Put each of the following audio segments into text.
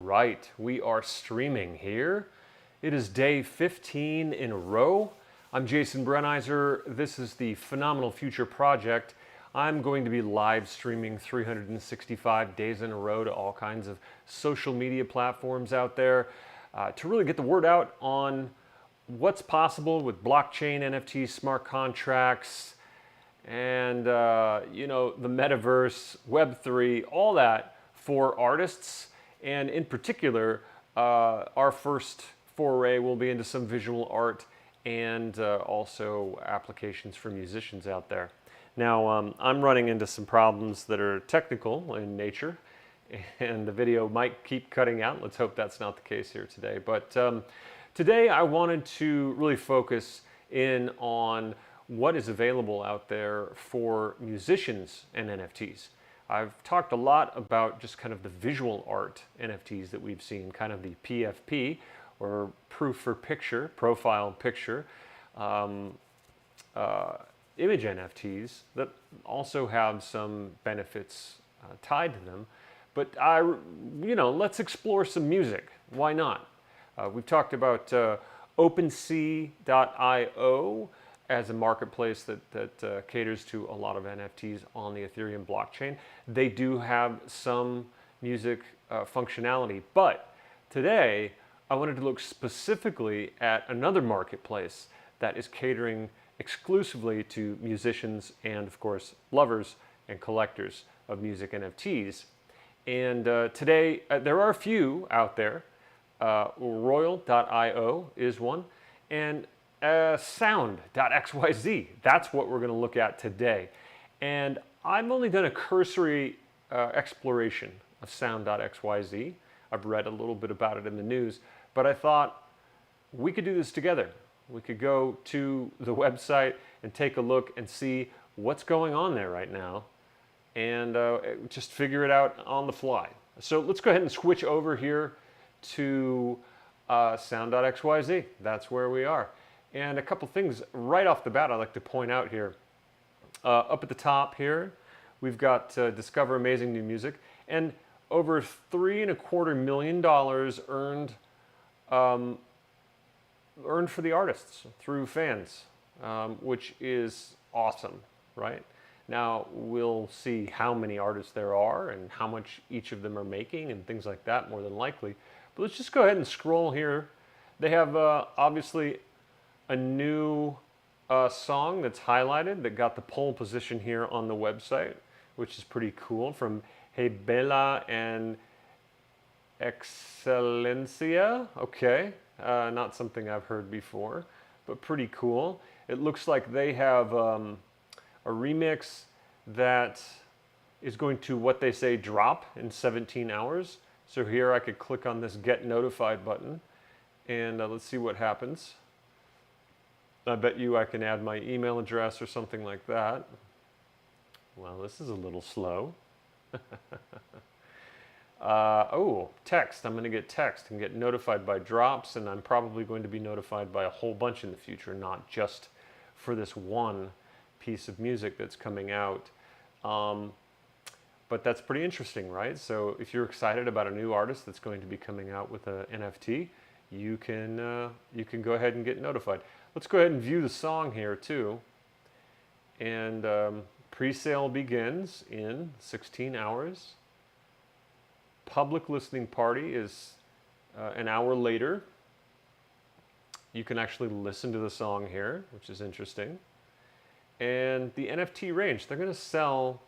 Right, we are streaming here. It is day 15 in a row. I'm Jason Brenizer. This is the Phenomenal Future Project. I'm going to be live streaming 365 days in a row to all kinds of social media platforms out there to really get the word out on what's possible with blockchain, NFTs, smart contracts, and the metaverse, Web3, all that for artists. And in particular, our first foray will be into some visual art and also applications for musicians out there. Now, I'm running into some problems that are technical in nature, and the video might keep cutting out. Let's hope that's not the case here today. But today I wanted to really focus in on what is available out there for musicians and NFTs. I've talked a lot about just kind of the visual art NFTs that we've seen, kind of the PFP, or proof for picture, profile picture, image NFTs that also have some benefits tied to them. But let's explore some music. Why not? We've talked about OpenSea.io as a marketplace that caters to a lot of NFTs on the Ethereum blockchain. They do have some music functionality, but today I wanted to look specifically at another marketplace that is catering exclusively to musicians and, of course, lovers and collectors of music NFTs. And today, there are a few out there. Royal.io is one, and Sound.xyz. That's what we're going to look at today. And I've only done a cursory exploration of Sound.xyz. I've read a little bit about it in the news, but I thought we could do this together. We could go to the website and take a look and see what's going on there right now and just figure it out on the fly. So let's go ahead and switch over here to Sound.xyz. That's where we are. And a couple things right off the bat I'd like to point out here. Up at the top here, we've got Discover Amazing New Music, and over $3.25 million earned for the artists through fans, which is awesome, right? Now, we'll see how many artists there are and how much each of them are making and things like that, more than likely. But let's just go ahead and scroll here. They have obviously a new song that's highlighted that got the pole position here on the website, which is pretty cool, from Hey Bella and Excelencia. Okay, not something I've heard before, but pretty cool. It looks like they have a remix that is going to, what they say, drop in 17 hours. So here I could click on this Get Notified button, and let's see what happens. I bet you I can add my email address or something like that. Well, this is a little slow. Oh, text. I'm going to get text and get notified by drops, and I'm probably going to be notified by a whole bunch in the future, not just for this one piece of music that's coming out. But that's pretty interesting, right? So if you're excited about a new artist that's going to be coming out with an NFT, you can go ahead and get notified. Let's go ahead and view the song here too. And pre-sale begins in 16 hours. Public listening party is an hour later. You can actually listen to the song here, which is interesting. And the NFT range, they're going to sell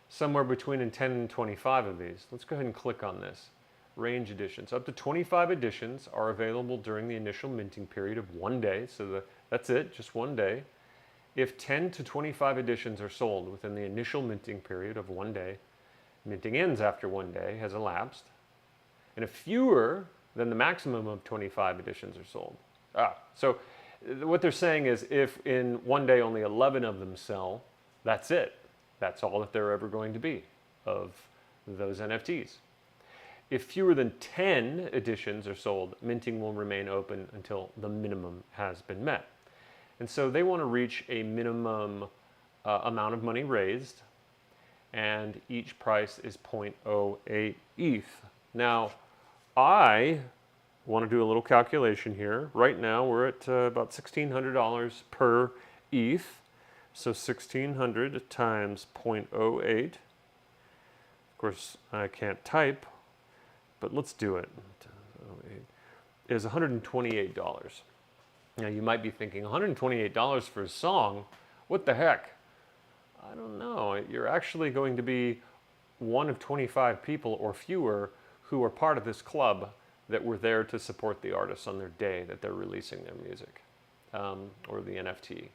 somewhere between 10 and 25 of these. Let's go ahead and click on this. Range editions. Up to 25 editions are available during the initial minting period of 1 day. So that's it, just 1 day. If 10 to 25 editions are sold within the initial minting period of 1 day, minting ends after 1 day has elapsed. And if fewer than the maximum of 25 editions are sold. So what they're saying is if in 1 day only 11 of them sell, that's it. That's all that they're ever going to be of those NFTs. If fewer than 10 editions are sold, minting will remain open until the minimum has been met. And so they want to reach a minimum amount of money raised, and each price is 0.08 ETH. Now, I want to do a little calculation here. Right now we're at about $1,600 per ETH. So 1,600 times 0.08. Of course, I can't type, but let's do it. Is $128. Now you might be thinking, $128 for a song? What the heck? I don't know. You're actually going to be one of 25 people or fewer who are part of this club that were there to support the artists on their day that they're releasing their music, or the NFT.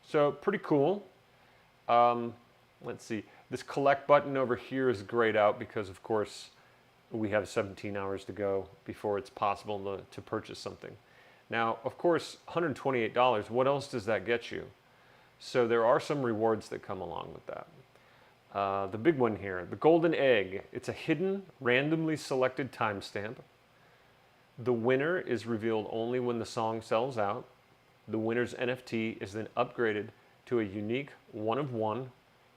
So pretty cool. Let's see. This collect button over here is grayed out because, of course, we have 17 hours to go before it's possible to purchase something. Now, of course, $128, what else does that get you? So there are some rewards that come along with that. The big one here, the golden egg. It's a hidden, randomly selected timestamp. The winner is revealed only when the song sells out. The winner's NFT is then upgraded to a unique one-of-one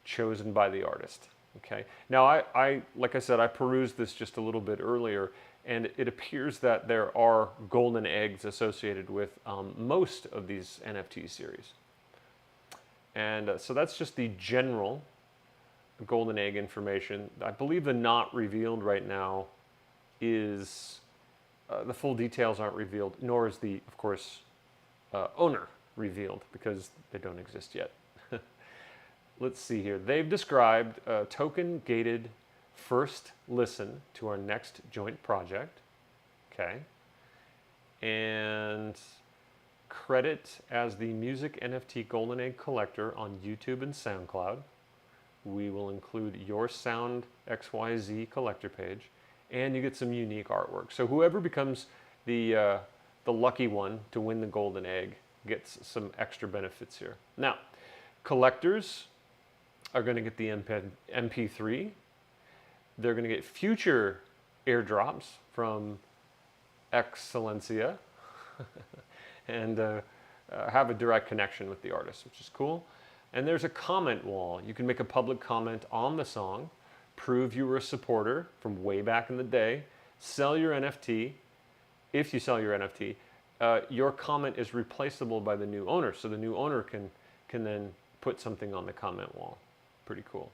chosen by the artist. Okay. Now, I like I said, I perused this just a little bit earlier, and it appears that there are golden eggs associated with most of these NFT series. And so that's just the general golden egg information. I believe the not revealed right now is the full details aren't revealed, nor is the, of course, owner revealed because they don't exist yet. Let's see here. They've described a token-gated first listen to our next joint project. Okay. And credit as the music NFT Golden Egg collector on YouTube and SoundCloud. We will include your Sound.xyz collector page, and you get some unique artwork. So whoever becomes the lucky one to win the golden egg gets some extra benefits here. Now, collectors are going to get the MP3. They're going to get future airdrops from Excellencia and have a direct connection with the artist, which is cool. And there's a comment wall. You can make a public comment on the song, prove you were a supporter from way back in the day, sell your NFT. If you sell your NFT, your comment is replaceable by the new owner. So the new owner can then put something on the comment wall. Pretty cool.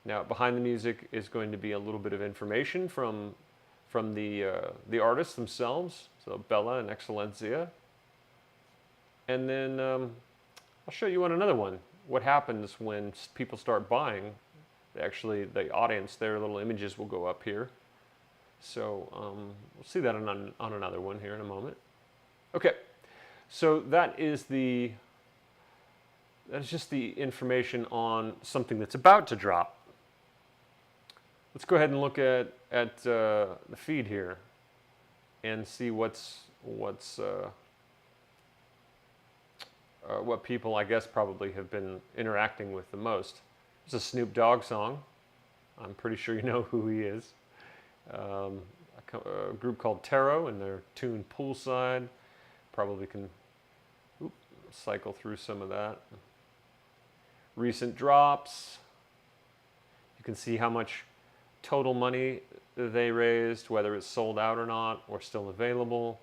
Now, behind the music is going to be a little bit of information from the artists themselves, so Bella and Excellencia. And then I'll show you on another one what happens when people start buying. Actually, the audience, their little images will go up here. So we'll see that on another one here in a moment. Okay, so that is just the information on something that's about to drop. Let's go ahead and look at the feed here and see what people, I guess, probably have been interacting with the most. It's a Snoop Dogg song. I'm pretty sure you know who he is. A group called Taro and their tune Poolside. Probably can cycle through some of that. Recent drops. You can see how much total money they raised, whether it's sold out or not, or still available.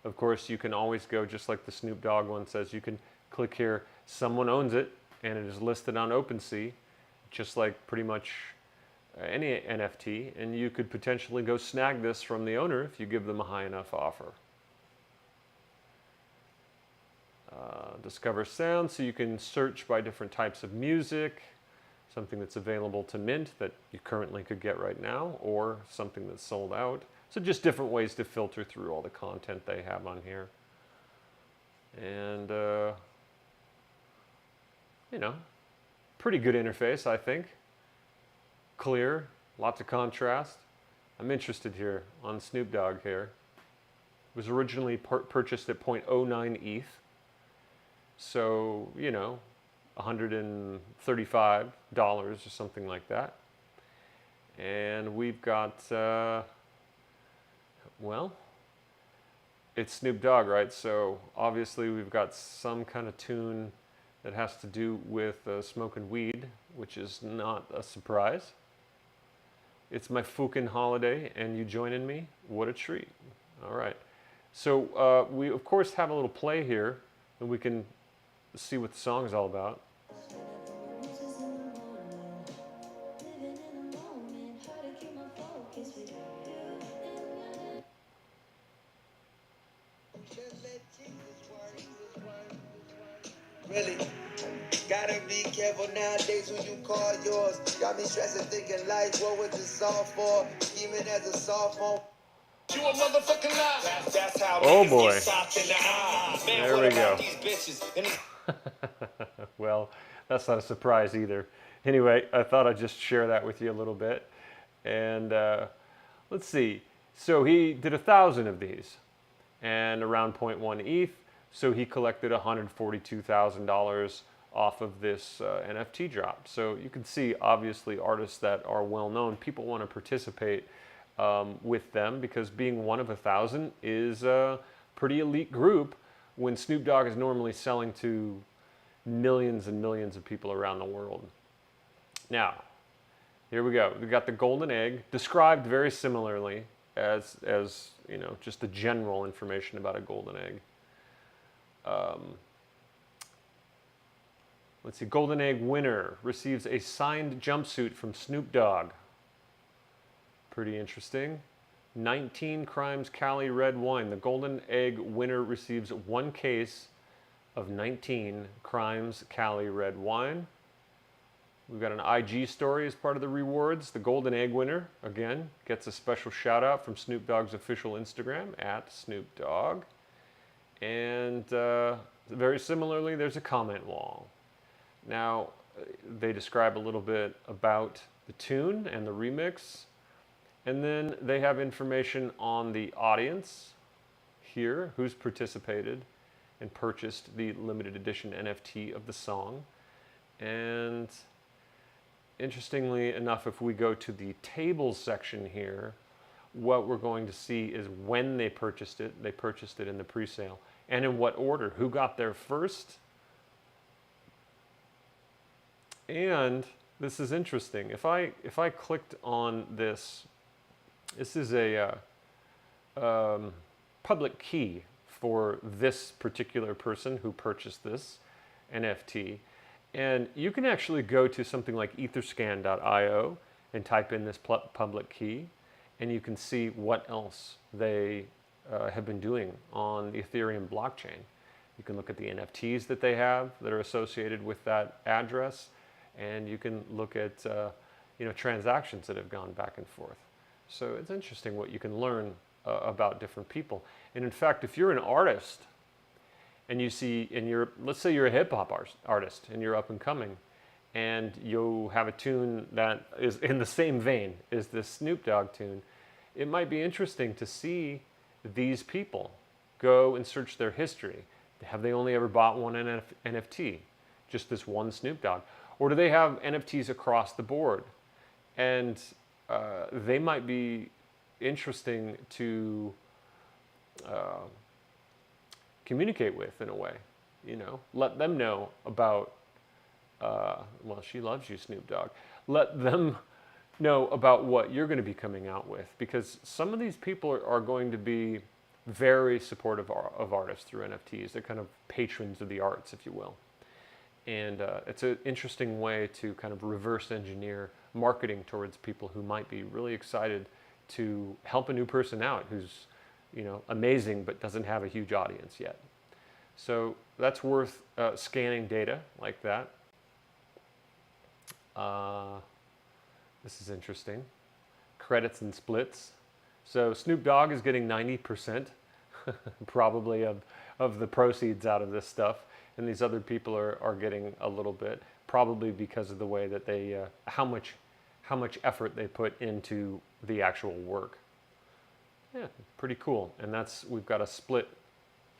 Of course, you can always go, just like the Snoop Dogg one says, you can click here, someone owns it, and it is listed on OpenSea, just like pretty much any NFT, and you could potentially go snag this from the owner if you give them a high enough offer. Discover sound, so you can search by different types of music, something that's available to mint that you currently could get right now, or something that's sold out. So just different ways to filter through all the content they have on here. And, pretty good interface, I think. Clear, lots of contrast. I'm interested here on Snoop Dogg here. It was originally purchased at 0.09 ETH. So, $135 or something like that. And we've got, it's Snoop Dogg, right? So obviously we've got some kind of tune that has to do with smoking weed, which is not a surprise. It's my fucking holiday, and you joining me? What a treat. All right. So we, of course, have a little play here, and we can see what the song's all about. Really, gotta be careful nowadays who you call yours. Got me stressing, thinking like, what was this all for? Even as a sophomore. You a motherfucking lie. That's how. Oh boy. Man, there we go. These bitches? Well, that's not a surprise either. Anyway, I thought I'd just share that with you a little bit. And let's see. So he did 1,000 of these, and around 0.1 ETH. So he collected $142,000 off of this NFT drop. So you can see, obviously, artists that are well known, people want to participate with them, because being one of 1,000 is a pretty elite group when Snoop Dogg is normally selling to millions and millions of people around the world. Now, here we go. We got the golden egg, described very similarly as you know, just the general information about a golden egg. Let's see. Golden egg winner receives a signed jumpsuit from Snoop Dogg. Pretty interesting. 19 Crimes Cali red wine. The golden egg winner receives 1 case of 19 Crimes Cali red wine. We've got an IG story as part of the rewards. The golden egg winner, again, gets a special shout out from Snoop Dogg's official Instagram, @SnoopDogg. And very similarly, there's a comment wall. Now, they describe a little bit about the tune and the remix. And then they have information on the audience here, who's participated and purchased the limited edition NFT of the song. And interestingly enough, if we go to the tables section here, what we're going to see is when they purchased it. They purchased it in the pre-sale. And in what order, who got there first. And this is interesting. If I clicked on this, this is a public key for this particular person who purchased this NFT. And you can actually go to something like etherscan.io and type in this public key, and you can see what else they have been doing on the Ethereum blockchain. You can look at the NFTs that they have that are associated with that address, and you can look at you know, transactions that have gone back and forth. So it's interesting what you can learn about different people. And in fact, if you're an artist and you see, let's say you're a hip hop artist and you're up and coming, and you have a tune that is in the same vein as this Snoop Dogg tune, it might be interesting to see these people go and search their history. Have they only ever bought one NFT? Just this one Snoop Dogg? Or do they have NFTs across the board? And they might be interesting to communicate with in a way. You know, let them know about, well, she loves you, Snoop Dogg. Let them know about what you're going to be coming out with, because some of these people are going to be very supportive of artists through NFTs. They're kind of patrons of the arts, if you will. And it's an interesting way to kind of reverse engineer marketing towards people who might be really excited to help a new person out who's, you know, amazing but doesn't have a huge audience yet. So that's worth scanning data like that. This is interesting. Credits and splits. So Snoop Dogg is getting 90% probably of the proceeds out of this stuff. And these other people are getting a little bit, probably because of the way that they, how much effort they put into the actual work. Yeah, pretty cool. And we've got a split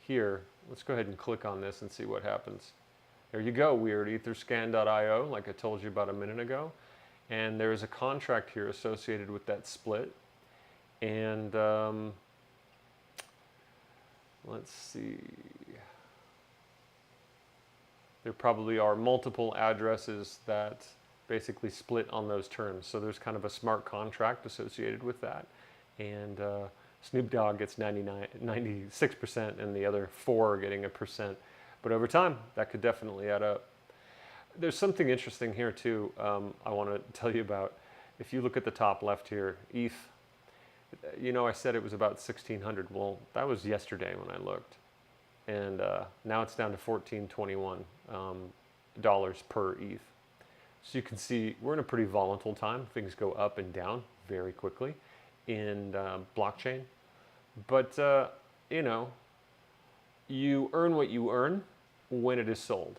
here. Let's go ahead and click on this and see what happens. There you go, weird etherscan.io, like I told you about a minute ago. And there's a contract here associated with that split. And let's see. There probably are multiple addresses that basically split on those terms. So there's kind of a smart contract associated with that. And Snoop Dogg gets 96%, and the other 4 are getting 1%. But over time, that could definitely add up. There's something interesting here too. I want to tell you about. If you look at the top left here, ETH. You know, I said it was about 1,600. Well, that was yesterday when I looked, and now it's down to 1421 dollars per ETH. So you can see we're in a pretty volatile time. Things go up and down very quickly in blockchain. But, you know, you earn what you earn when it is sold.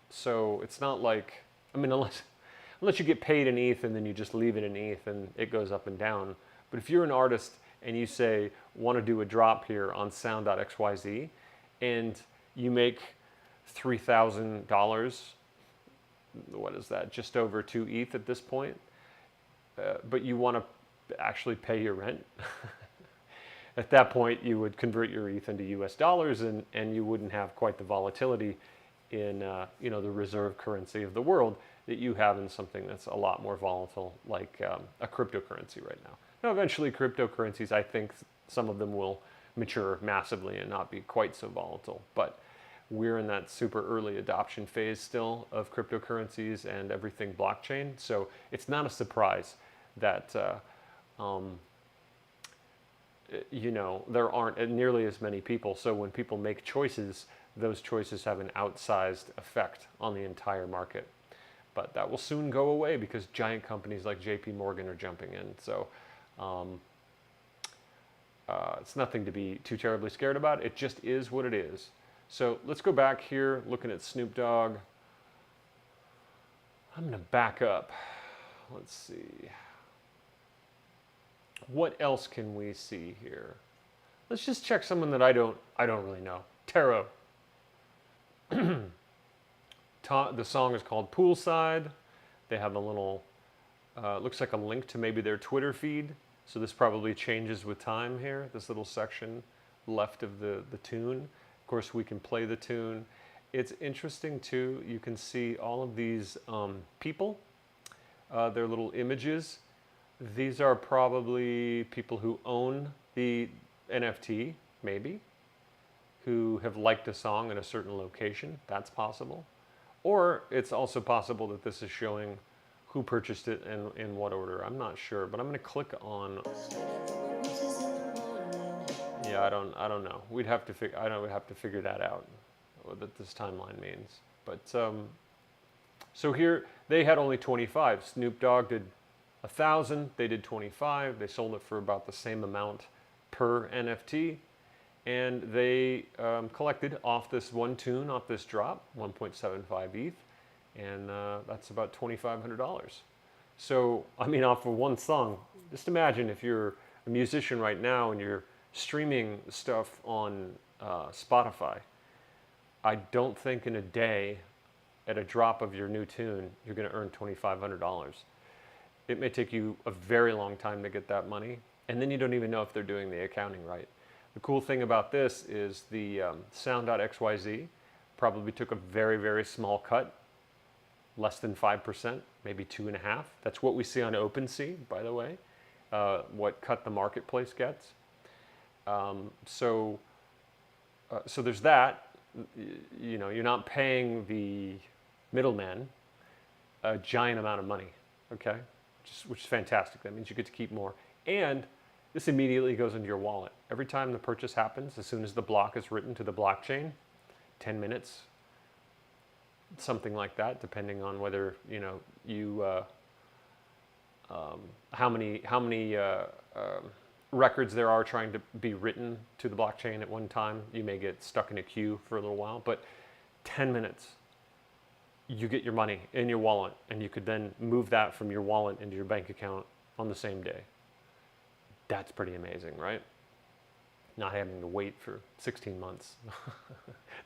So it's not like, I mean, unless you get paid in ETH and then you just leave it in ETH and it goes up and down. But if you're an artist and you say, want to do a drop here on Sound.xyz, and you make $3,000, what is that, just over 2 ETH at this point, but you want to actually pay your rent, at that point you would convert your ETH into US dollars, and you wouldn't have quite the volatility in you know, the reserve currency of the world that you have in something that's a lot more volatile, like a cryptocurrency right now. Now, eventually cryptocurrencies, I think some of them will mature massively and not be quite so volatile, but we're in that super early adoption phase still of cryptocurrencies and everything blockchain. So it's not a surprise that you know, there aren't nearly as many people. So when people make choices, those choices have an outsized effect on the entire market. But that will soon go away because giant companies like JP Morgan are jumping in. So it's nothing to be too terribly scared about. It just is what it is. So let's go back here, looking at Snoop Dogg. I'm going to back up. Let's see. What else can we see here? Let's just check someone that I don't really know. Taro. The song is called Poolside. They have a little, looks like a link to maybe their Twitter feed. So this probably changes with time here, this little section left of the tune. Of course, we can play the tune. It's interesting too, you can see all of these people, their little images. These are probably people who own the NFT, maybe, who have liked a song in a certain location. That's possible. Or it's also possible that this is showing who purchased it and in what order. I'm not sure, but I'm going to click on. Yeah, I don't know. We'd have to figure that out, what this timeline means. But so here they had only 25. Snoop Dogg did 1,000. They did 25. They sold it for about the same amount per NFT. And they collected off this one tune, off this drop, 1.75 ETH, and that's about $2,500. So, I mean, off of one song, just imagine if you're a musician right now and you're streaming stuff on Spotify. I don't think in a day, at a drop of your new tune, you're going to earn $2,500. It may take you a very long time to get that money, and then you don't even know if they're doing the accounting right. The cool thing about this is the Sound.xyz probably took a very, very small cut, less than 5%, maybe 2.5%. That's what we see on OpenSea, by the way, what cut the marketplace gets. So there's that. You know, you're not paying the middleman a giant amount of money, okay? Which is fantastic. That means you get to keep more. And this immediately goes into your wallet. Every time the purchase happens, as soon as the block is written to the blockchain, 10 minutes, something like that, depending on whether, you know, you, how many records there are trying to be written to the blockchain at one time. You may get stuck in a queue for a little while, but 10 minutes, you get your money in your wallet, and you could then move that from your wallet into your bank account on the same day. That's pretty amazing, right? Not having to wait for 16 months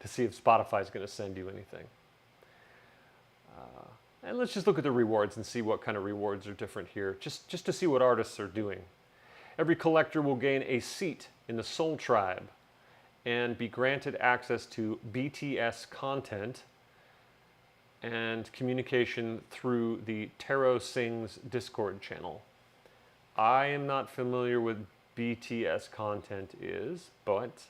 to see if Spotify is going to send you anything. And let's just look at the rewards and see what kind of rewards are different here, just to see what artists are doing. Every collector will gain a seat in the Soul Tribe and be granted access to BTS content and communication through the Tarot Sings Discord channel. I am not familiar with BTS content is, but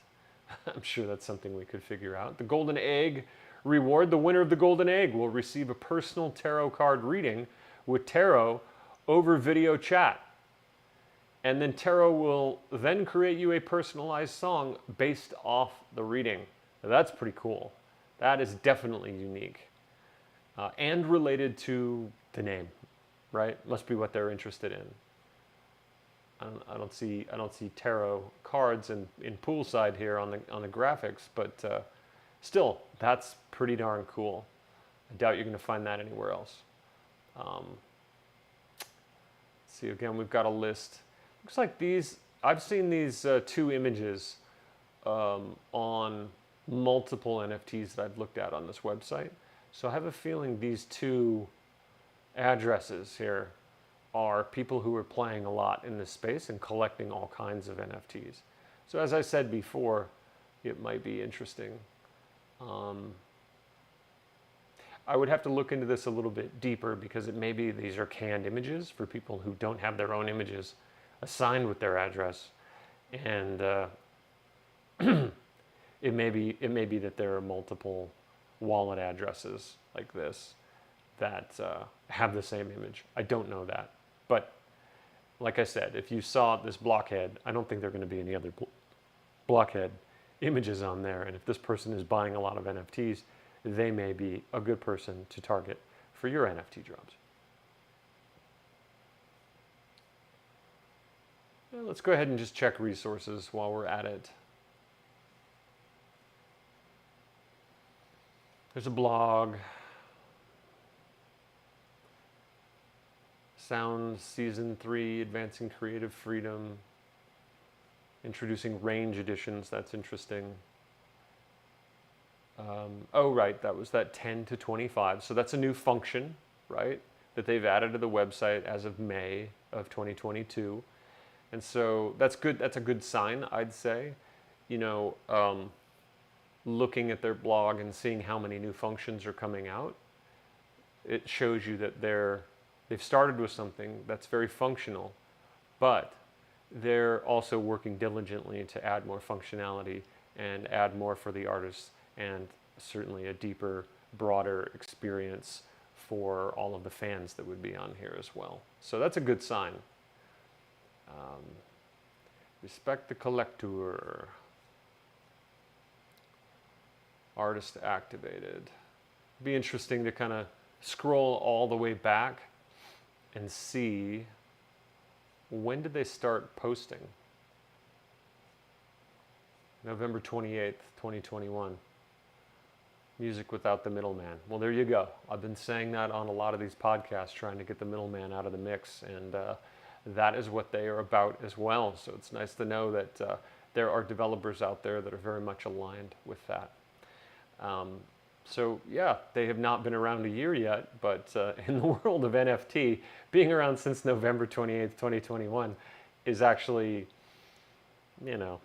I'm sure that's something we could figure out. The Golden Egg reward. The winner of the Golden Egg will receive a personal tarot card reading with tarot over video chat. And then tarot will then create you a personalized song based off the reading. Now, that's pretty cool. That is definitely unique. And related to the name, right? Must be what they're interested in. I don't see tarot cards in poolside here on the graphics, but still, that's pretty darn cool. I doubt you're going to find that anywhere else. See, again, we've got a list. Looks like these. I've seen these two images on multiple NFTs that I've looked at on this website. So I have a feeling these two addresses here are people who are playing a lot in this space and collecting all kinds of NFTs. So as I said before, it might be interesting. I would have to look into this a little bit deeper because it may be these are canned images for people who don't have their own images assigned with their address. And it may be that there are multiple wallet addresses like this that have the same image. I don't know that. But like I said, if you saw this blockhead, I don't think there are going to be any other blockhead images on there. And if this person is buying a lot of NFTs, they may be a good person to target for your NFT drops. Now let's go ahead and just check resources while we're at it. There's a blog. Sound Season 3, Advancing Creative Freedom. Introducing range editions, that's interesting. Oh, right, that was that 10 to 25. So that's a new function, right, that they've added to the website as of May of 2022. And so that's good. That's a good sign, I'd say. You know, looking at their blog and seeing how many new functions are coming out, it shows you that they've started with something that's very functional, but they're also working diligently to add more functionality and add more for the artists and certainly a deeper, broader experience for all of the fans that would be on here as well. So that's a good sign. Respect the collector. Artist activated. Be interesting to kind of scroll all the way back and see when did they start posting. November 28th, 2021. Music without the middleman. Well, there you go. I've been saying that on a lot of these podcasts, trying to get the middleman out of the mix, and that is what they are about as well. So it's nice to know that there are developers out there that are very much aligned with that. So yeah, they have not been around a year yet, but in the world of NFT, being around since November 28th, 2021 is actually, you know,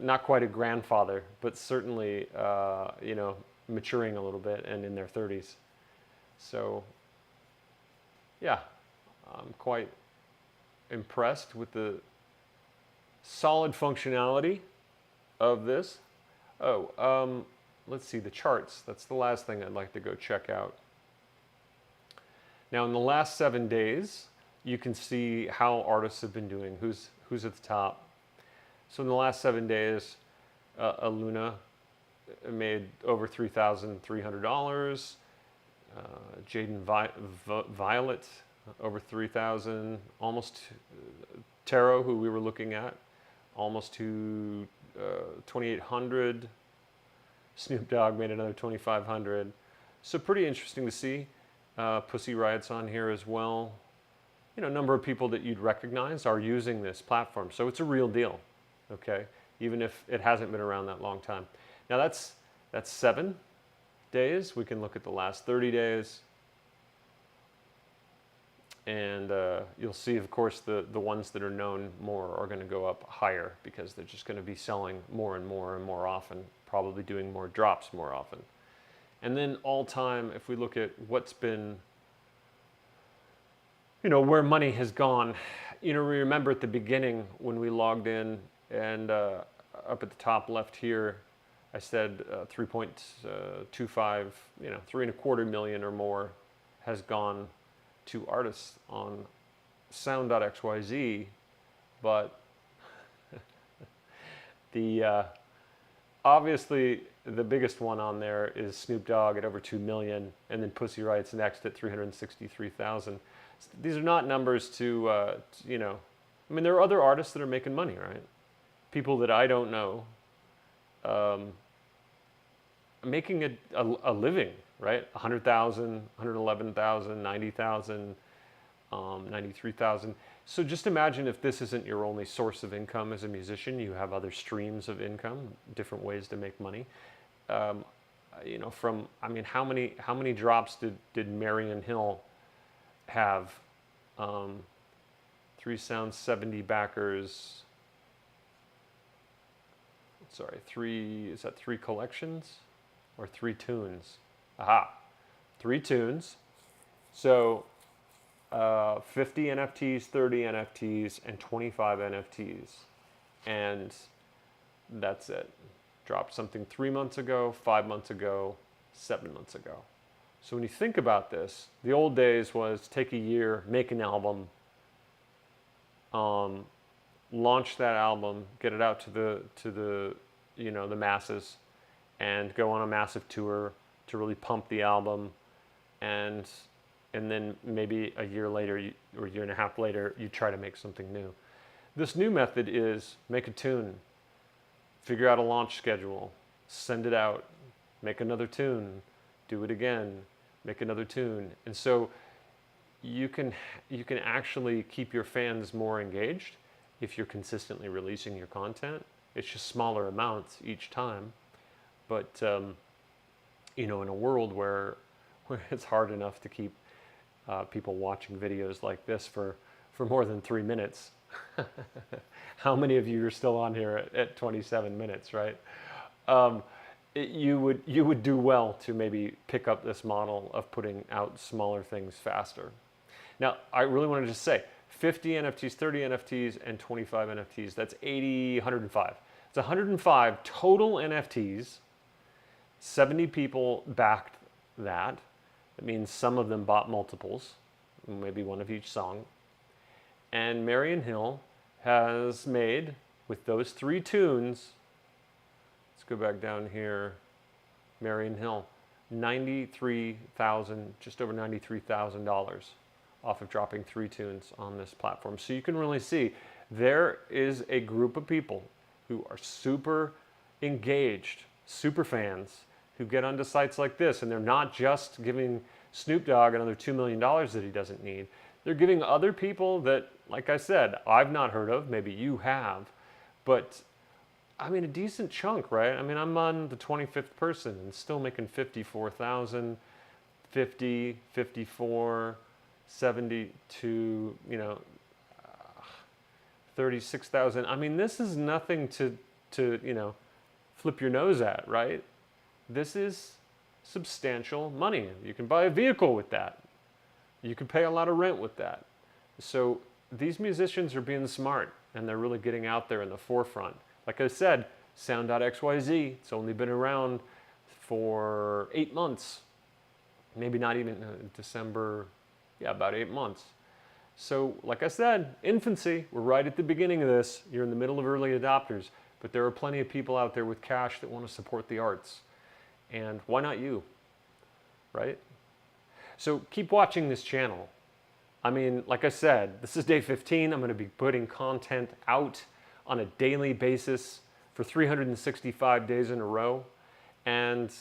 not quite a grandfather, but certainly, you know, maturing a little bit and in their 30s. So yeah, I'm quite impressed with the solid functionality of this. Oh, let's see the charts. That's the last thing I'd like to go check out. Now, in the last 7 days, you can see how artists have been doing, who's at the top. So in the last 7 days, Aluna made over $3,300. Jaden Violet, over 3,000. Almost Tarot, who we were looking at, almost to 2,800. Snoop Dogg made another 2,500. So pretty interesting to see. Pussy Riot's on here as well. You know, a number of people that you'd recognize are using this platform. So it's a real deal, okay? Even if it hasn't been around that long time. Now that's 7 days. We can look at the last 30 days. And you'll see, of course, the ones that are known more are going to go up higher because they're just going to be selling more and more and more often, probably doing more drops more often. And then all time, if we look at what's been, where money has gone, we remember at the beginning when we logged in and up at the top left here, I said 3.25, 3.25 million or more has gone to artists on Sound.xyz, but the obviously the biggest one on there is Snoop Dogg at over 2 million, and then Pussy Riot's next at 363,000. These are not numbers to, there are other artists that are making money, right? People that I don't know, making a living, right? 100,000, 111,000, 90,000, 93,000. So just imagine if this isn't your only source of income as a musician, you have other streams of income, different ways to make money. How many drops did Marion Hill have? 3 Sounds, 70 backers. Sorry, is that 3 collections or 3 tunes? Aha, 3 tunes. So 50 NFTs, 30 NFTs, and 25 NFTs. And that's it. Dropped something 3 months ago, 5 months ago, 7 months ago. So when you think about this, the old days was take a year, make an album, launch that album, get it out to the the masses, and go on a massive tour to really pump the album, and then maybe a year later or a year and a half later, you try to make something new. This new method is make a tune, figure out a launch schedule, send it out, make another tune, do it again, make another tune. And so you can actually keep your fans more engaged if you're consistently releasing your content. It's just smaller amounts each time. But in a world where it's hard enough to keep people watching videos like this for more than 3 minutes. How many of you are still on here at 27 minutes, right? You would do well to maybe pick up this model of putting out smaller things faster. Now, I really wanted to say 50 NFTs, 30 NFTs, and 25 NFTs. That's 80, 105. It's 105 total NFTs. 70 people backed that. That means some of them bought multiples, maybe one of each song. And Marion Hill has made, with those 3 tunes, let's go back down here, Marion Hill, $93,000, just over $93,000 off of dropping 3 tunes on this platform. So you can really see there is a group of people who are super engaged, super fans, who get onto sites like this, and they're not just giving Snoop Dogg another $2 million that he doesn't need. They're giving other people that, like I said, I've not heard of, maybe you have, but a decent chunk, right? I'm on the 25th person and still making 54,000, 50, 54, 72, 36,000. This is nothing to flip your nose at, right? This is substantial money. You can buy a vehicle with that. You can pay a lot of rent with that. So these musicians are being smart, and they're really getting out there in the forefront. Like I said, Sound.xyz, it's only been around for 8 months. Maybe not even December, about 8 months. So like I said, infancy, we're right at the beginning of this. You're in the middle of early adopters, but there are plenty of people out there with cash that want to support the arts. And why not you, right? So keep watching this channel. Like I said, this is day 15. I'm going to be putting content out on a daily basis for 365 days in a row. And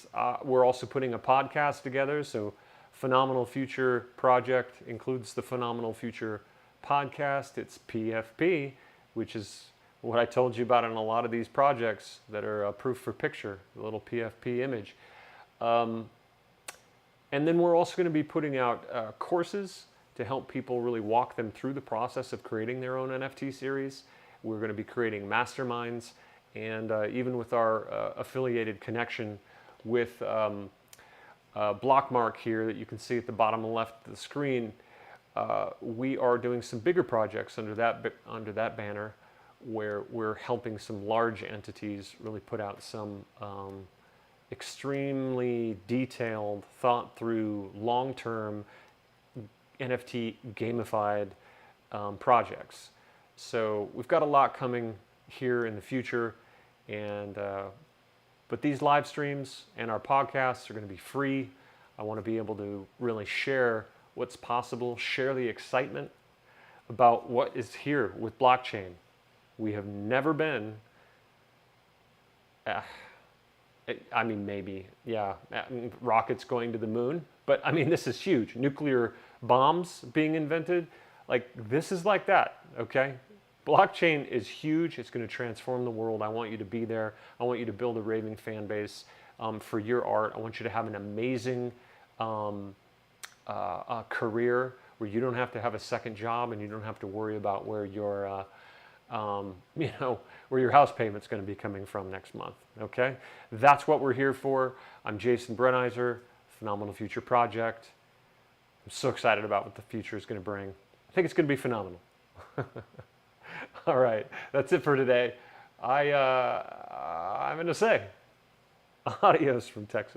we're also putting a podcast together. So Phenomenal Future Project includes the Phenomenal Future podcast. It's PFP, which is what I told you about in a lot of these projects that are proof for picture, the little PFP image. And then we're also going to be putting out courses to help people really walk them through the process of creating their own NFT series. We're going to be creating masterminds, and even with our affiliated connection with block mark here that you can see at the bottom left of the screen, we are doing some bigger projects under that banner, where we're helping some large entities really put out some extremely detailed, thought through, long-term NFT gamified projects. So we've got a lot coming here in the future, and but these live streams and our podcasts are going to be free. I want to be able to really share what's possible, share the excitement about what is here with blockchain. We have never been, I mean, maybe, yeah, rockets going to the moon, but I mean, this is huge. Nuclear bombs being invented, like this is like that, okay? Blockchain is huge. It's going to transform the world. I want you to be there. I want you to build a raving fan base for your art. I want you to have an amazing career where you don't have to have a second job and you don't have to worry about where your where your house payment's going to be coming from next month. Okay, that's what we're here for. I'm Jason Brenizer, Phenomenal Future Project. I'm so excited about what the future is going to bring. I think it's going to be phenomenal. All right, that's it for today. I'm going to say adios from Texas.